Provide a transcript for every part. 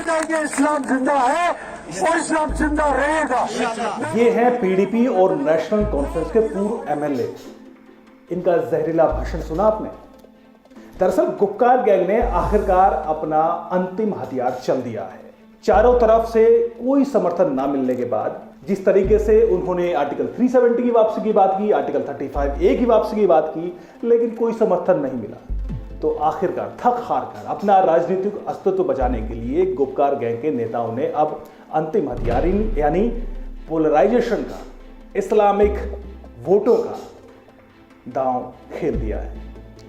मर जाएंगे, इस्लाम जिंदा है और इस्लाम जिंदा रहेगा। ये है पीडीपी और नेशनल कॉन्फ्रेंस के पूर्व एमएलए। इनका जहरीला भाषण सुना आपने? दरअसल गुपकार गैंग ने आखिरकार अपना अंतिम हथियार चल दिया है। चारों तरफ से कोई समर्थन ना मिलने के बाद जिस तरीके से उन्होंने आर्टिकल 370 की वापसी की बात की, आर्टिकल 35A की वापसी की बात की, लेकिन कोई समर्थन नहीं मिला, तो आखिरकार थक हार कर अपना राजनीतिक अस्तित्व बचाने के लिए गुपकार गैंग के नेताओं ने अब अंतिम हथियार यानी पोलराइजेशन का, इस्लामिक वोटों का दांव खेल दिया है।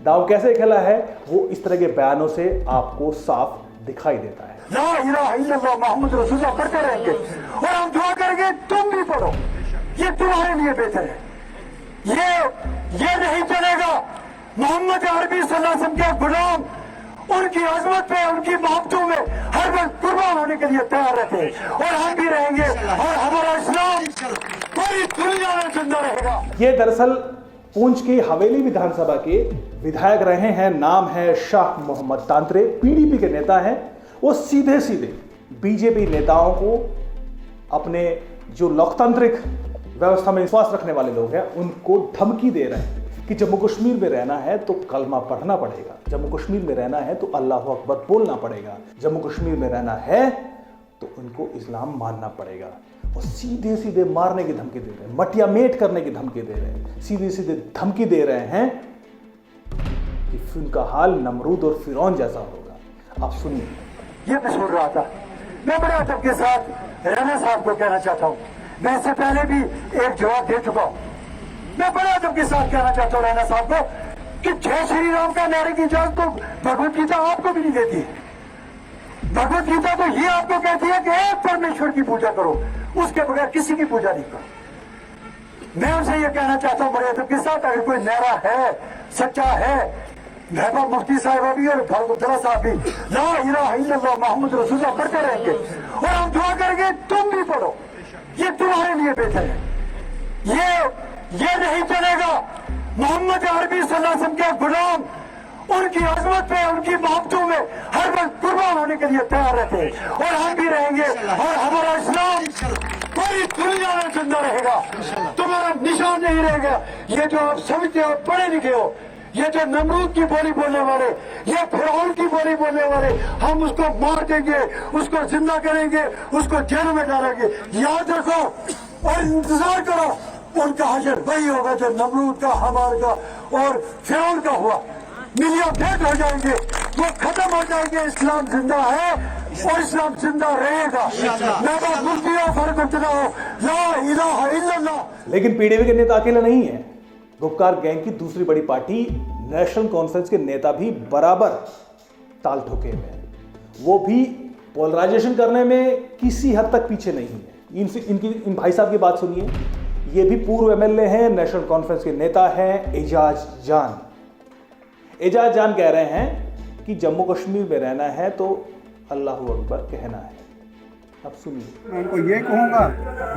दांव कैसे खेला है वो इस तरह के बयानों से आपको साफ दिखाई देता है। ला इलाहा इल्लल्लाह मोहम्मद रसूलुल्लाह पढ़ते रहेंगे और हम दुआ करेंगे तुम भी पढ़ो, ये तुम्हारे लिए बेहतर है। ये नहीं चलेगा। मोहम्मद अरबी सल्लल्लाहु अलैहि वसल्लम के गुलाम उनकी अजमत पे, उनकी मोहब्बतों में हर वक्त कुर्बान होने के लिए तैयार रहते हैं और हम भी रहेंगे और हमारा इस्लाम पूरी दुनिया में जिंदा रहेगा। ये दरअसल पूंछ की हवेली विधानसभा के विधायक रहे हैं, नाम है शाह मोहम्मद तांत्रे, पीडीपी के नेता हैं। वो सीधे सीधे बीजेपी नेताओं को, अपने जो लोकतांत्रिक व्यवस्था में विश्वास रखने वाले लोग हैं, उनको धमकी दे रहे हैं कि जम्मू कश्मीर में रहना है तो कलमा पढ़ना पड़ेगा, जम्मू कश्मीर में रहना है तो अल्लाह अकबर बोलना पड़ेगा, जम्मू कश्मीर में रहना है तो उनको इस्लाम मानना पड़ेगा। और सीधे सीधे मारने की धमकी दे रहे हैं, मटिया मेट करने की धमकी दे रहे हैं, सीधे सीधे धमकी दे रहे हैं कि उनका हाल नमरूद और फिरौन जैसा होगा। आप सुनिए। ये मैं सुन रहा था। मैं बड़े अदब के साथ राणा साहब को कहना चाहता हूँ, मैं इससे पहले भी एक जवाब दे चुका हूँ। मैं बड़े अदब के साथ कहना चाहता हूँ राणा साहब को कि जय श्री राम का नारे की इजाजत तो भगवत गीता आपको भी नहीं देती है। भगवत गीता तो ये आपको कहती है कि एक परमेश्वर की पूजा करो, उसके बगैर किसी की पूजा नहीं करो। मैं उनसे ये कहना चाहता हूँ बड़े अदब के साथ, अगर कोई नारा है, सच्चा है, महबूब मुफ्ती साहिबा भी और फारूक अब्दुल्ला साहब भी ला इलाहा इल्लल्लाह मोहम्मद रसूलुल्लाह पढ़ते रहेंगे और हम दुआ करेंगे तुम भी पढ़ो, ये तुम्हारे लिए बेहतर है। ये नहीं चलेगा। मोहम्मद अरबी सल्लल्लाहु अलैहि वसल्लम के गुलाम उनकी अजमत पे, उनकी मोहब्बतों में हर वक्त कुर्बान होने के लिए तैयार रहते हैं और हम भी रहेंगे और हमारा इस्लाम पूरी दुनिया में जिंदा रहेगा। तुम्हारा निशान नहीं रहेगा। ये जो आप समझते हो, पढ़े लिखे हो, ये जो नमरूद की बोली बोलने वाले, ये फिरौन की बोली बोलने वाले, हम उसको मार देंगे, उसको जिंदा करेंगे, उसको जेल में डालेंगे। याद रखो और इंतजार करो, उनका हशर वही होगा जो नमरूद का, हमार का और फिरौन का हुआ। मिलिया भेंट हो जाएंगे, वो खत्म हो जाएंगे। इस्लाम जिंदा है और इस्लाम जिंदा रहेगा। महबूब मुफ्ती फारूक अब्दुल्ला हो, ला इलाहा इल्लल्लाह। लेकिन पीडीपी के नेता अकेले नहीं है। गुपकार गैंग की दूसरी बड़ी पार्टी नेशनल कॉन्फ्रेंस के नेता भी बराबर ताल ठोके हुए हैं। वो भी पोलराइजेशन करने में किसी हद तक पीछे नहीं है। इन भाई साहब की बात सुनिए। ये भी पूर्व एमएलए हैं, नेशनल कॉन्फ्रेंस के नेता हैं, एजाज जान। एजाज जान कह रहे हैं कि जम्मू कश्मीर में रहना है तो अल्लाह अकबर कहना है। अब सुनिए। मैं उनको ये कहूँगा,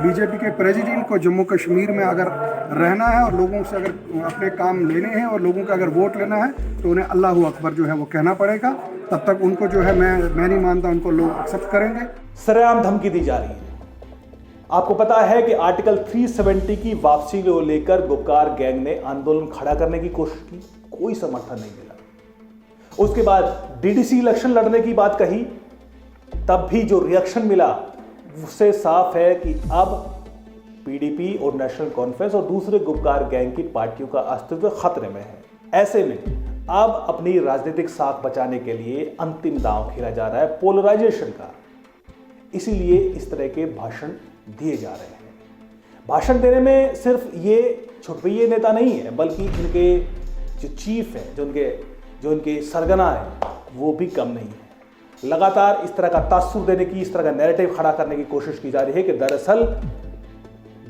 बीजेपी के प्रेसिडेंट को जम्मू कश्मीर में अगर रहना है और लोगों से अगर अपने काम लेने हैं और लोगों का अगर वोट लेना है तो उन्हें अल्लाह अकबर जो है वो कहना पड़ेगा। तब तक उनको जो है मैं नहीं मानता उनको लोग एक्सेप्ट करेंगे। सरेआम धमकी दी जा रही है। आपको पता है कि आर्टिकल 370 की वापसी को लेकर गुपकार गैंग ने आंदोलन खड़ा करने की कोशिश की, कोई समर्थन नहीं मिला। उसके बाद डीडीसी इलेक्शन लड़ने की बात कही, तब भी जो रिएक्शन मिला उससे साफ है कि अब पीडीपी और नेशनल कॉन्फ्रेंस और दूसरे गुपकार गैंग की पार्टियों का अस्तित्व खतरे में है। ऐसे में अब अपनी राजनीतिक साख बचाने के लिए अंतिम दांव खेला जा रहा है पोलराइजेशन का। इसीलिए इस तरह के भाषण दिए जा रहे हैं। भाषण देने में सिर्फ ये छुटपैये नेता नहीं है, बल्कि इनके जो चीफ है, जो इनके सरगना है, वो भी कम नहीं है। लगातार इस तरह का तासुर देने की, इस तरह का नैरेटिव खड़ा करने की कोशिश की जा रही है कि दरअसल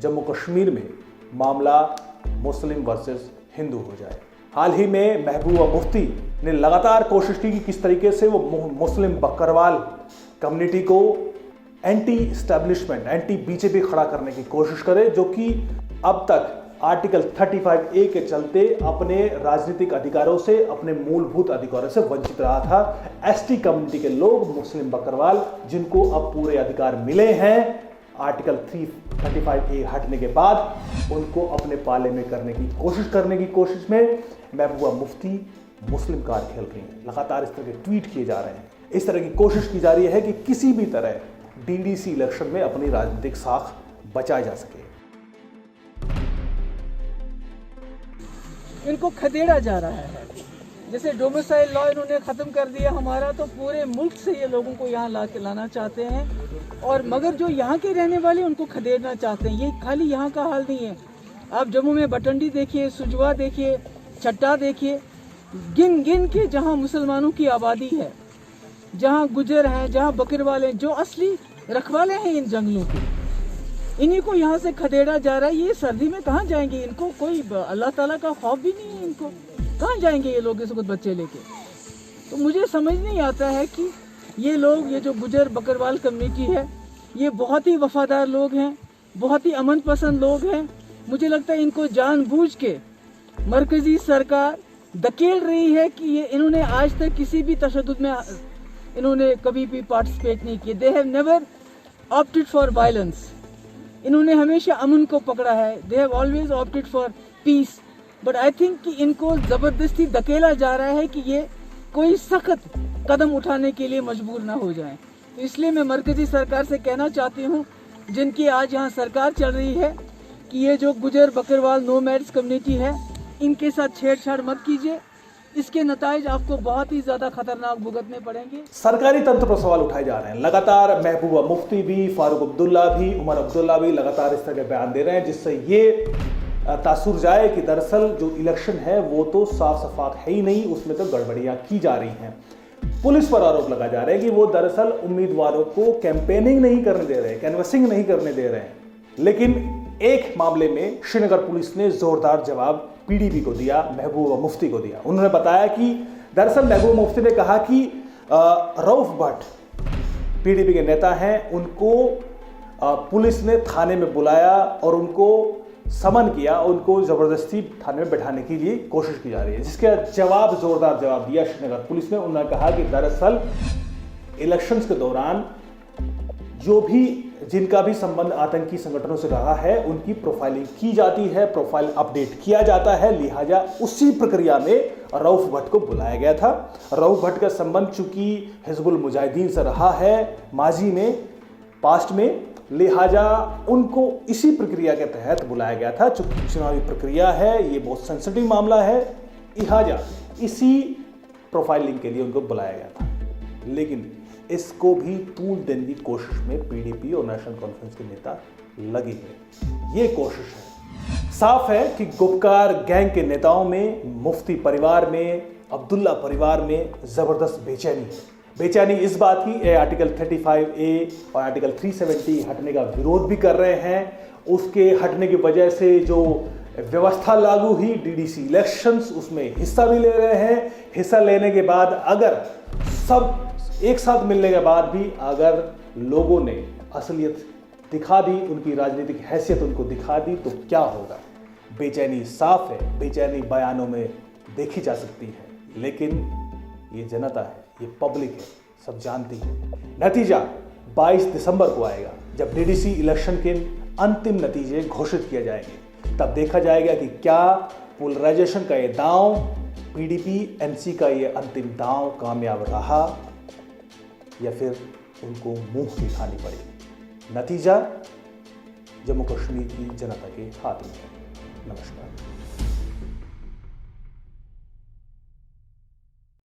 जम्मू कश्मीर में मामला मुस्लिम वर्सेस हिंदू हो जाए। हाल ही में महबूबा मुफ्ती ने लगातार कोशिश की कि किस तरीके से वो मुस्लिम बकरवाल कम्युनिटी को एंटी एस्टैब्लिशमेंट, एंटी बीजेपी खड़ा करने की कोशिश करे, जो कि अब तक आर्टिकल 35A के चलते अपने राजनीतिक अधिकारों से, अपने मूलभूत अधिकारों से वंचित रहा था। एसटी कम्युनिटी के लोग, मुस्लिम बकरवाल, जिनको अब पूरे अधिकार मिले हैं आर्टिकल 35A हटने के बाद, उनको अपने पाले में करने की कोशिश में महबूबा मुफ्ती मुस्लिम कार्ड खेल रही हैं। लगातार इस तरह के ट्वीट किए जा रहे हैं, इस तरह की कोशिश की जा रही है कि किसी भी तरह डीडीसी इलेक्शन में अपनी राजनीतिक साख बचाई जा सके। इनको खदेड़ा जा रहा है। जैसे डोमिसाइल लॉ इन्होंने ख़त्म कर दिया हमारा, तो पूरे मुल्क से ये लोगों को यहाँ लाना चाहते हैं, और मगर जो यहाँ के रहने वाले उनको खदेड़ना चाहते हैं। ये खाली यहाँ का हाल नहीं है, आप जम्मू में बटंडी देखिए, सुजवा देखिए, चट्टा देखिए, गिन गिन के जहाँ मुसलमानों की आबादी है, जहाँ गुजर हैं, जहाँ बकरवाल हैं, जो असली रखवाले हैं इन जंगलों के, इन्हीं को यहाँ से खदेड़ा जा रहा है। ये सर्दी में कहाँ जाएंगे? इनको कोई अल्लाह ताला का खौफ भी नहीं है, इनको कहाँ जाएंगे ये लोग इस वक्त बच्चे लेके? तो मुझे समझ नहीं आता है कि ये लोग, ये जो गुजर बकरवाल कम्युनिटी है, ये बहुत ही वफादार लोग हैं, बहुत ही अमन पसंद लोग हैं। मुझे लगता है इनको जानबूझ के मरकजी सरकार धकेल रही है कि ये इन्होंने आज तक किसी भी तशद्दुद में इन्होंने कभी भी पार्टिसिपेट नहीं किए। They have never opted for violence. इन्होंने हमेशा अमन को पकड़ा है। They have always opted for piece. But I think कि इनको ज़बरदस्ती धकेला जा रहा है कि ये कोई सख्त कदम उठाने के लिए मजबूर ना हो जाएं। तो इसलिए मैं मरकजी सरकार से कहना चाहती हूँ, जिनकी आज यहाँ सरकार चल रही है, कि ये जो गुजर बकरवाल नोमैड्स कम्युनिटी है, इनके साथ छेड़छाड़ मत कीजिए। इसके नताइज आपको बहुत ही ज़्यादा खतरनाक भुगतने पड़ेंगे। सरकारी तंत्र पर सवाल उठाए जा रहे हैं। लगातार महबूबा मुफ्ती भी, फारूक अब्दुल्ला भी, उमर अब्दुल्ला भी लगातार इस तरह के बयान दे रहे हैं, जिससे ये तासुर जाए कि दरअसल जो इलेक्शन है वो तो साफ शफाफ है ही नहीं, उसमें तो गड़बड़ियाँ की जा रही हैं। पुलिस पर आरोप लगा जा रहा है कि वो दरअसल उम्मीदवारों को कैंपेनिंग नहीं करने दे रहे हैं, कैनवसिंग नहीं करने दे रहे हैं। लेकिन एक मामले में श्रीनगर पुलिस ने जोरदार जवाब पीडीपी को दिया, महबूबा मुफ्ती को दिया। उन्होंने बताया कि दरअसल महबूबा मुफ्ती ने कहा कि रऊफ भट्ट पीडीपी के नेता हैं, उनको पुलिस ने थाने में बुलाया और उनको समन किया, उनको जबरदस्ती थाने में बैठाने के लिए कोशिश की जा रही है, जिसका जोरदार जवाब दिया श्रीनगर पुलिस ने। उन्होंने कहा कि दरअसल इलेक्शंस के दौरान जो भी, जिनका भी संबंध आतंकी संगठनों से रहा है, उनकी प्रोफाइलिंग की जाती है, प्रोफाइल अपडेट किया जाता है, लिहाजा उसी प्रक्रिया में रऊफ भट्ट को बुलाया गया था। रऊफ भट्ट का संबंध चूंकि हिजबुल मुजाहिदीन से रहा है माजी में, पास्ट में, लिहाजा उनको इसी प्रक्रिया के तहत बुलाया गया था। चूंकि चुनावी प्रक्रिया है, ये बहुत सेंसिटिव मामला है, लिहाजा इसी प्रोफाइलिंग के लिए उनको बुलाया गया था। लेकिन इसको भी तूल देने की कोशिश में पीडीपी और नेशनल कॉन्फ्रेंस के नेता लगे हैं। ये कोशिश है, साफ है कि गुपकार गैंग के नेताओं में, मुफ्ती परिवार में, अब्दुल्ला परिवार में जबरदस्त बेचैनी है। बेचैनी इस बात की, आर्टिकल 35A और आर्टिकल 370 हटने का विरोध भी कर रहे हैं। उसके हटने की वजह से जो व्यवस्था लागू हुई डीडीसी इलेक्शंस, उसमें हिस्सा भी ले रहे हैं। हिस्सा लेने के बाद अगर सब एक साथ मिलने के बाद भी अगर लोगों ने असलियत दिखा दी, उनकी राजनीतिक हैसियत उनको दिखा दी, तो क्या होगा? बेचैनी साफ है, बेचैनी बयानों में देखी जा सकती है, लेकिन ये जनता है, ये पब्लिक है, सब जानती है। नतीजा 22 दिसंबर को आएगा, जब डीडीसी इलेक्शन के अंतिम नतीजे घोषित किए जाएंगे। तब देखा जाएगा कि क्या पोलराइजेशन का ये दांव, पीडीपी एनसी का ये अंतिम दांव कामयाब रहा या फिर उनको मुंह दिखानी पड़ी। नतीजा जम्मू कश्मीर की जनता के हाथ में है। नमस्कार।